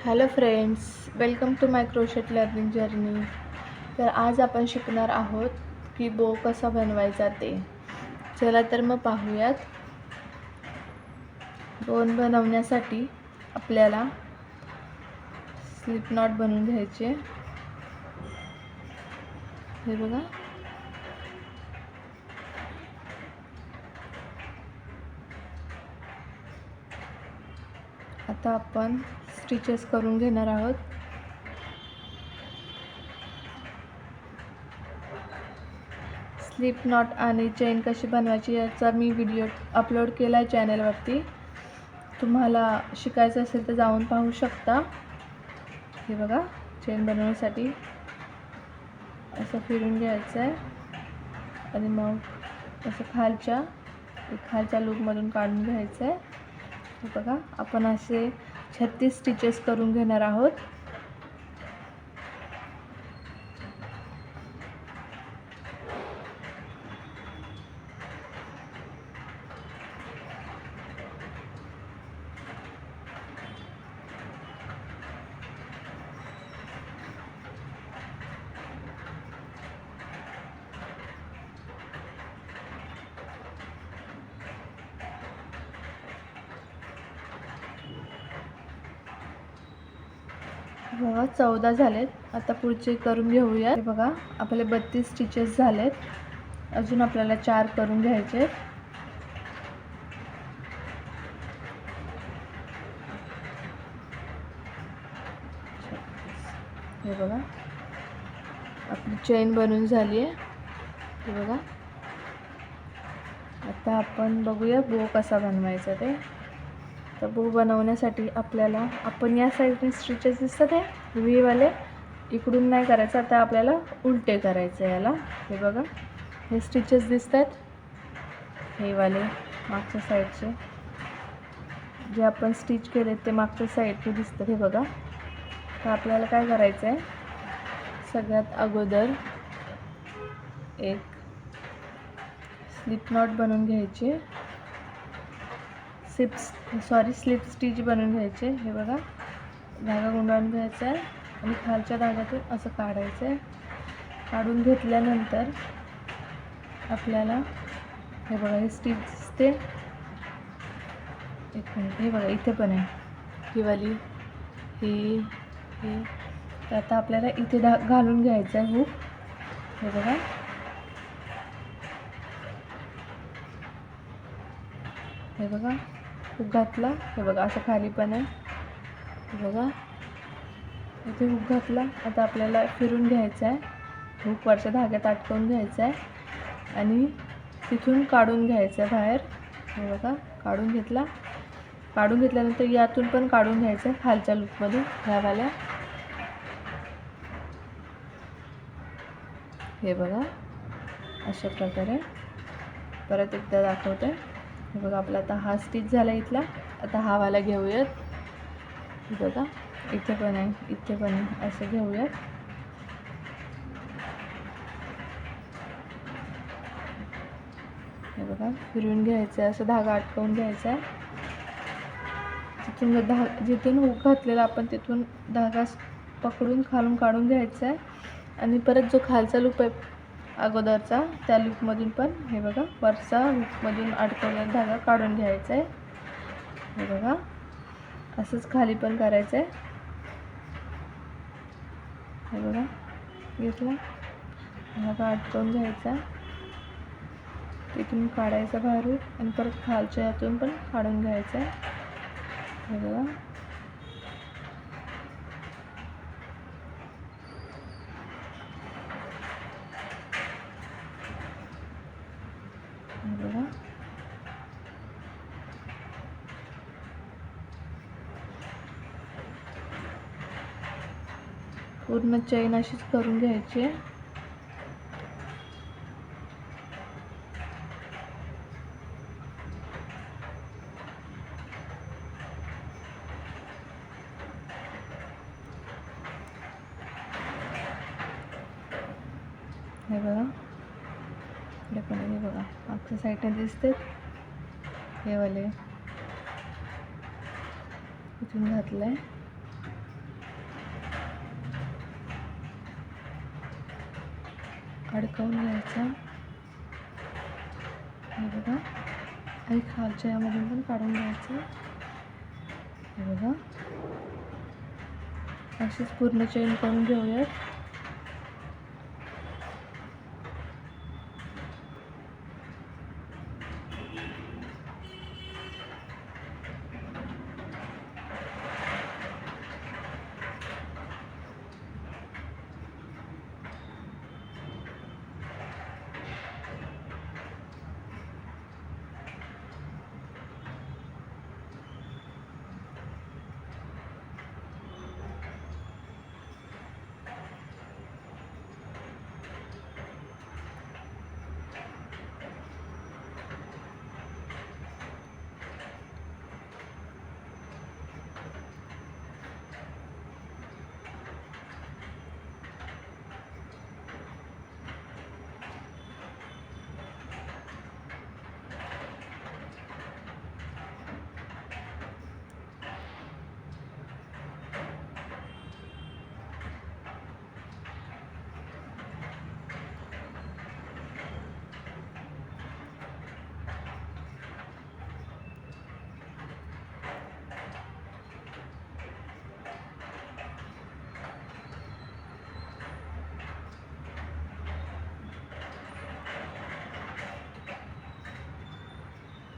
Hello friends, welcome to my crochet learning journey. तर आज आपण शिकणार आहोत की बो कसा बनवायचा ते. चला तर मग पाहूयात. बोन बनवण्यासाठी आपल्याला स्लिप नॉट बनवून घ्यायचे. हे बघा, आता आपण स्टिचेस करून घेणार आहोत. स्लिप नॉट आणि चेन कशी बनवायची याचा मी व्हिडिओ अपलोड केला आहे चॅनलवरती. तुम्हाला शिकायचं असेल तर जाऊन पाहू शकता. हे बघा, चेन बनवण्यासाठी असं फिरून घ्यायचं आहे आणि मग असं खालच्या लूपमधून काढून घ्यायचं आहे. हे बघा, आपण असे 36 स्टिचेस करून घेणार आहोत. बघा, 14 झालेत. आता पुढचे करून घेऊया. हे बघा, आपले 32 स्टिचेस झालेत. अजून आपल्याला 4 करून घ्यायचे. हे बघा, आपली चेन बनवून झाली आहे. हे बघा, आता आपण बघूया बो कसा बनवायचा ते. तर बो बनवण्यासाठी आपल्याला आपण या साईडने स्टिचेस दिसतात आहे व्ही वाले, इकडून नाही करायचं. आता आपल्याला उलटे करायचं याला. हे बघा, हे स्टिचेस दिसत आहेत हे वाले मागच्या साईडचे, जे आपण स्टिच केले ते मागच्या साईडचे दिसतात. हे बघा, तर आपल्याला काय करायचं आहे, सगळ्यात अगोदर एक स्लिप नॉट बनवून घ्यायचे. स्लिप स्टिच बनवून घ्यायचे. हे बघा, धागा गुंडाळून घ्यायचा आहे आणि खालच्या धाग्यातून असं काढायचं आहे. काढून घेतल्यानंतर आपल्याला हे बघा, हे स्टिच दिसते. एक मिनिट, हे बघा, इथे पण आहे ही वाली, ही. तर आता आपल्याला इथे घालून घ्यायचं आहे हुक. हे बघा, हे बघा, हुक घातला. हे बघा, असं खाली पण आहे. हे बघा, इथे हुक घातला. आता आपल्याला फिरून घ्यायचं आहे, हुक वरच्या धाग्यात अटकवून घ्यायचं आहे आणि तिथून काढून घ्यायचं आहे बाहेर. हे बघा, काढून घेतला. काढून घेतल्यानंतर यातून पण काढून घ्यायचं आहे खालच्या लूपमधून ह्यावाल्या. हे बघा, अशा प्रकारे परत एकदा दाखवते. हे बघा, आपला आता हा स्टिच झाला इथला. आता हा वाला घेऊयात. हे बघा, इथे पण आहे, इथे पण आहे, असं घेऊयात. हे बघा, फिरवून घ्यायचं आहे, असं धागा अटकवून घ्यायचा आहे. तिथून जिथून हुक घातलेला आपण तिथून धागा पकडून खालून काढून घ्यायचा आहे आणि परत जो खालचा लूप आहे अगोदरचा त्या लूपमधून पण हे बघा, वरचा लूपमधून अडकवलेला धागा काढून घ्यायचा आहे. हे बघा, असंच खाली पण करायचं आहे. हे बघा, घेतला धागा अडकवून घ्यायचा, तिथून काढायचा बाहेरून आणि परत खालच्या यातून पण काढून घ्यायचं आहे. हे बघा, हे बघा, पूर्ण चेन अशीच करून घ्यायची आहे. हे बघा, इकडे पण हे बघा, मागच्या साईडने दिसते हे वाले, इथून घातलं आहे. अडकवून घ्यायचा, हे बघा. आणि खालच्या यामधून पण काढून घ्यायचं, हे बघा. अशीच पूर्ण चेन करून घेऊयात.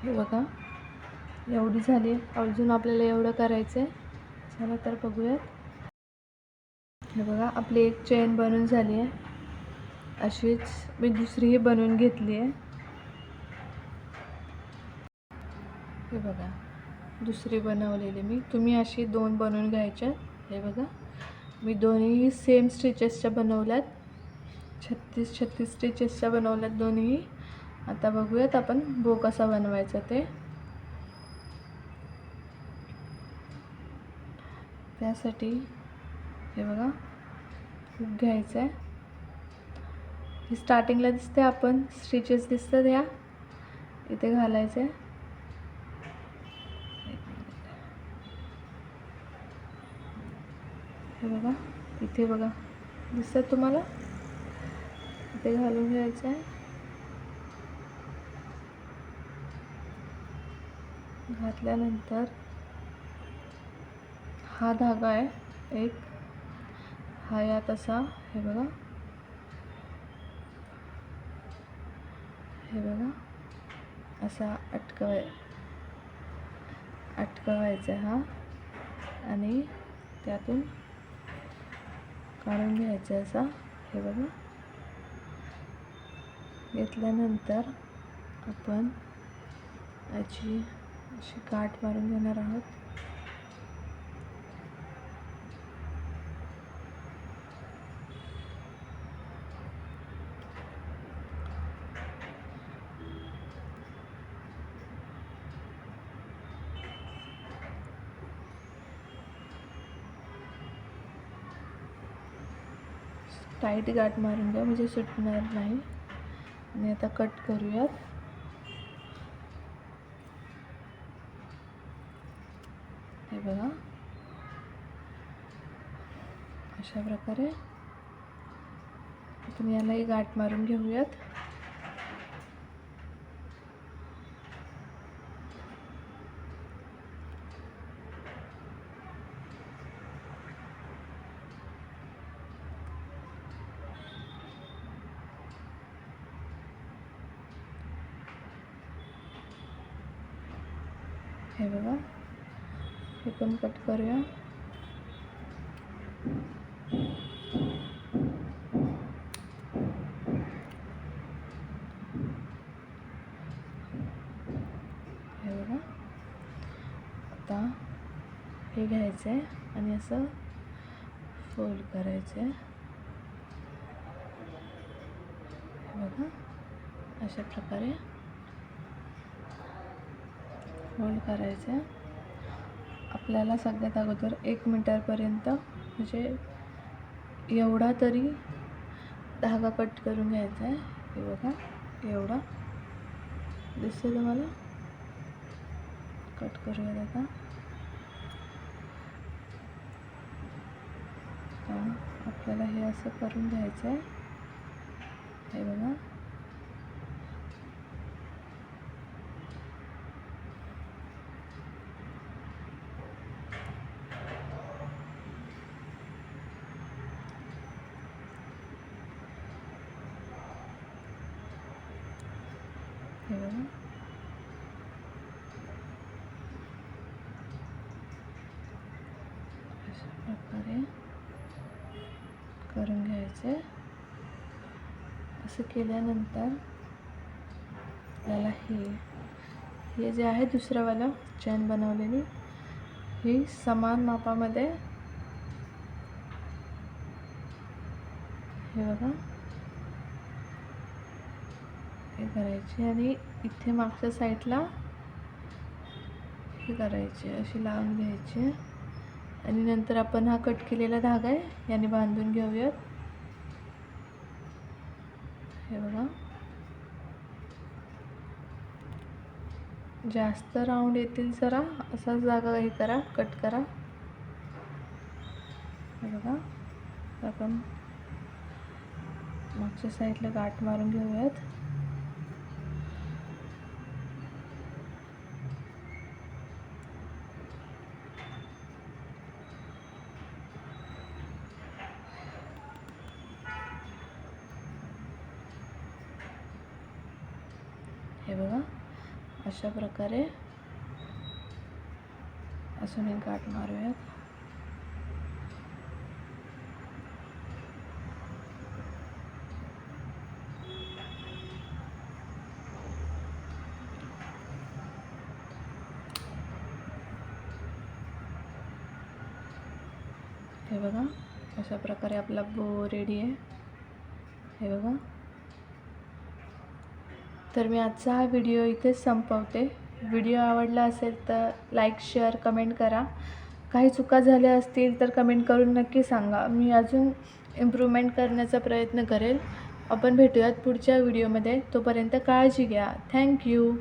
हे बघा, एवढी झाली. अजून आपल्याला एवढं करायचं आहे. चला तर बघूयात. हे बघा, आपली एक चेन बनवून झाली आहे. अशीच मी दुसरीही बनवून घेतली आहे. हे बघा, दुसरी बनवलेली मी. तुम्ही अशी 2 बनवून घ्यायच्या. हे बघा, मी दोन्ही सेम स्टिचेसच्या बनवल्यात. 36 स्टिचेसच्या बनवल्यात दोन्ही. आता बघूयात आपण बो कसा बनवायचा ते. त्यासाठी हे बघा, हुक घ्यायचं आहे. हे स्टार्टिंगला दिसते, आपण स्टिचेस दिसतात ह्या इथे घालायचे. हे बघा, इथे बघा दिसतात तुम्हाला, इथे घालून घ्यायचं आहे. घातल्यानंतर हा धागा आहे एक, हा यात असा, हे बघा, हे बघा, असा अटकवायचा हा, आणि त्यातून काढून घ्यायचा असा. हे बघा, घेतल्यानंतर आपण याची अशी गाठ मारून घेणार आहोत. टाईट गाठ मारून घ्या, म्हणजे सुटणार नाही. आणि आता कट करूयात. हे बघा, अशा प्रकारे आपण यालाही गाठ मारून घेऊयात. हे बघा, हे पण कट करूया. हे बघा, आता हे घ्यायचं आहे आणि असं फोल्ड करायचं आहे. हे बघा, अशा प्रकारे फोल्ड करायचं आहे. आपल्याला सगळ्यात अगोदर 1 मीटरपर्यंत, म्हणजे एवढा तरी धागा कट करून घ्यायचा आहे. हे बघा, एवढा दिसतो तुम्हाला. कट करूया आता. आपल्याला हे असं करून घ्यायचं आहे. हे बघा. हे बघा. अशा प्रकारे करून घ्यायचे. असं केल्यानंतर आपल्याला हे जे आहे दुसरंवालं चेन बनवलेली ही समान मापामध्ये हे बघा हे करायचे आणि इथे मागच्या साईडला हे करायचे, अशी लावून घ्यायची आणि नंतर आपण हा कट केलेला धागा आहे याने बांधून घेऊयात. हे बघा. जास्त राऊंड येतील जरा असाच धागा हे करा, कट करा. हे बघा. आपण मागच्या साईडला गाठ मारून घेऊयात. हे बघा. अशा प्रकारे अजून एक गाठ मारूयात. हे बघा. अशा प्रकारे आपला बो रेडी आहे. हे बघा. तर मी आजचा हा व्हिडिओ इथेच संपवते. व्हिडिओ आवडला असेल तर लाईक, शेअर, कमेंट करा. काही चुका झाल्या असतील तर कमेंट करून नक्की सांगा. मी अजून इम्प्रूव्हमेंट करण्याचा प्रयत्न करेल. आपण भेटूयात पुढच्या व्हिडिओमध्ये. तोपर्यंत काळजी घ्या. थँक्यू.